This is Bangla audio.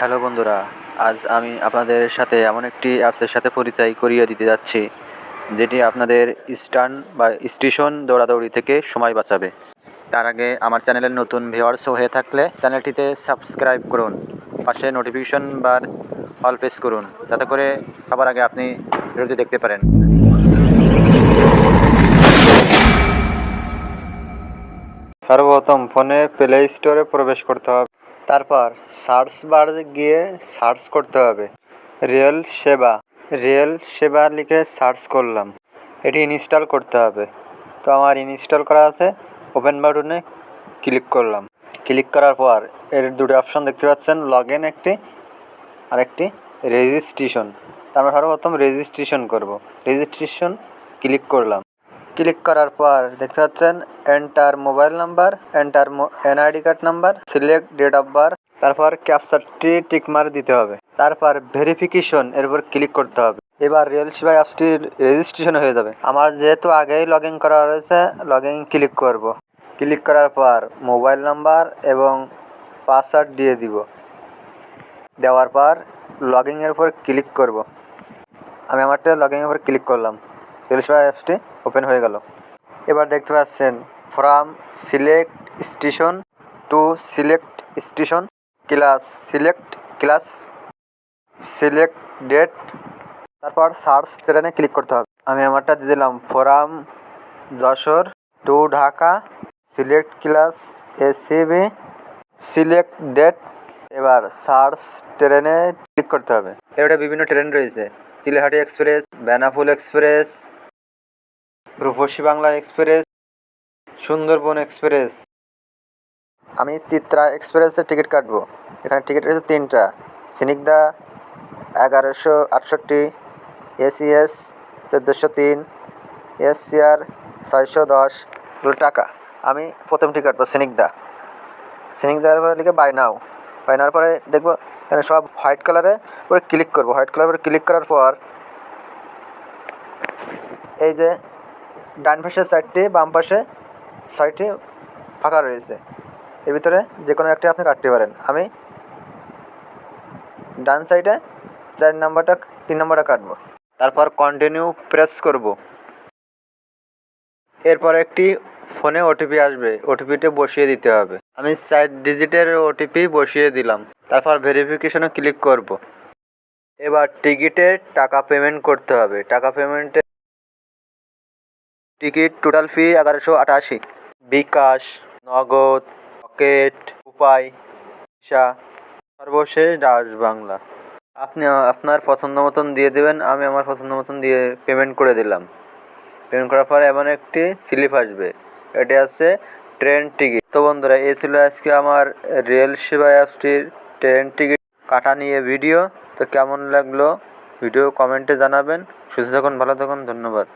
হ্যালো বন্ধুরা, আজ আমি আপনাদের সাথে এমন একটি অ্যাপসের সাথে পরিচয় করিয়ে দিতে যাচ্ছি, যেটি আপনাদের স্টেশন দৌড়াদৌড়ি থেকে সময় বাঁচাবে। তার আগে আমার চ্যানেলের নতুন ভিউয়ার্স হয়ে থাকলে চ্যানেলটিতে সাবস্ক্রাইব করুন, পাশে নোটিফিকেশন বার অল প্রেস করুন, যাতে করে সবার আগে আপনি ভিডিওটি দেখতে পারেন। সর্বপ্রথম ফোনে প্লে স্টোরে প্রবেশ করতে হবে, তারপর সার্চ বারে গিয়ে সার্চ করতে হবে রেল সেবা লিখে সার্চ করলাম। এটি ইনস্টল করতে হবে, তো আমার ইনস্টল করা আছে। ওপেন বাটনে ক্লিক করলাম। ক্লিক করার পর এর দুটো অপশন দেখতে পাচ্ছেন, লগ ইন একটি আর একটি রেজিস্ট্রেশন। আমরা সর্বপ্রথম রেজিস্ট্রেশন করব। রেজিস্ট্রেশন ক্লিক করলাম। ক্লিক করার পর দেখতে পাচ্ছেন enter mobile number, enter NID card number, select date of birth, তারপর ক্যাপচারটি টিকমার দিতে হবে, তারপর ভেরিফিকেশন এর উপর ক্লিক করতে হবে। এবার রেল সেবা অ্যাপসটির রেজিস্ট্রেশন হয়ে যাবে। আমার যেহেতু আগেই লগ ইন করা রয়েছে, লগ ইন ক্লিক করব। ক্লিক করার পর মোবাইল নাম্বার এবং পাসওয়ার্ড দিয়ে দিব। দেওয়ার পর লগ ইনের উপর ক্লিক করব। আমি আমারটা লগ ইনের উপর ক্লিক করলাম। রেল সেবা অ্যাপসটি ওপেন হয়ে গেল। এবার দেখতে পাচ্ছেন from select station to select station, class select date, তারপর সার্চ ট্রেনে ক্লিক করতে হবে। আমি আমারটা দিয়ে দিলাম from Jessore to Dhaka, select class ACB, select date. এবার সার্চ ট্রেনে ক্লিক করতে হবে। এর বিভিন্ন ট্রেন রয়েছে, Chilahati express, Benapole express, Rupsi Bangla express, Sundarban express. আমি চিত্রা এক্সপ্রেসের টিকিট কাটবো। এখানে টিকিট রয়েছে 3টা, স্নিগ্ধা 1168, এসিএস 1403, এসসিআর 610 টাকা। আমি প্রথম টিকিট কাটবো স্নিগ্ধার পরে লিখে বাই নাও পরে দেখবো এখানে সব হোয়াইট কালারে করে ক্লিক করবো। হোয়াইট কালার করে ক্লিক করার পর এই যে ডান পাশে 4টি, বাম পাশে 6টি ফাঁকা রয়েছে। এর ভিতরে যে কোনো একটি আপনি কাটতে পারেন। আমি ডান সাইডে 3 নম্বরটা কাটবো। তারপর কন্টিনিউ প্রেস করব। এরপর একটি ফোনে ওটিপি আসবে, ওটিপিটা বসিয়ে দিতে হবে। আমি 4 ডিজিটের ওটিপি বসিয়ে দিলাম। তারপর ভেরিফিকেশনে ক্লিক করব। এবার টিকিটের টাকা পেমেন্ট করতে হবে। টাকা পেমেন্টে টিকিট টোটাল ফি 1188। বিকাশ, নগদ, পকেট, উপায়, ভিসা, সর্বশেষ ডাচ বাংলা। আপনি আপনার পছন্দ মতন দিয়ে দেবেন। আমি আমার পছন্দ মতন দিয়ে পেমেন্ট করে দিলাম। পেমেন্ট করার পরে এমন একটি স্লিপ আসবে, এটি আছে ট্রেন টিকিট। তো বন্ধুরা, এই ছিল আজকে আমার রেল সেবা অ্যাপসটির ট্রেন টিকিট কাটা নিয়ে ভিডিও। তো কেমন লাগলো ভিডিও কমেন্টে জানাবেন। সুস্থ থাকুন, ভালো থাকুন, ধন্যবাদ।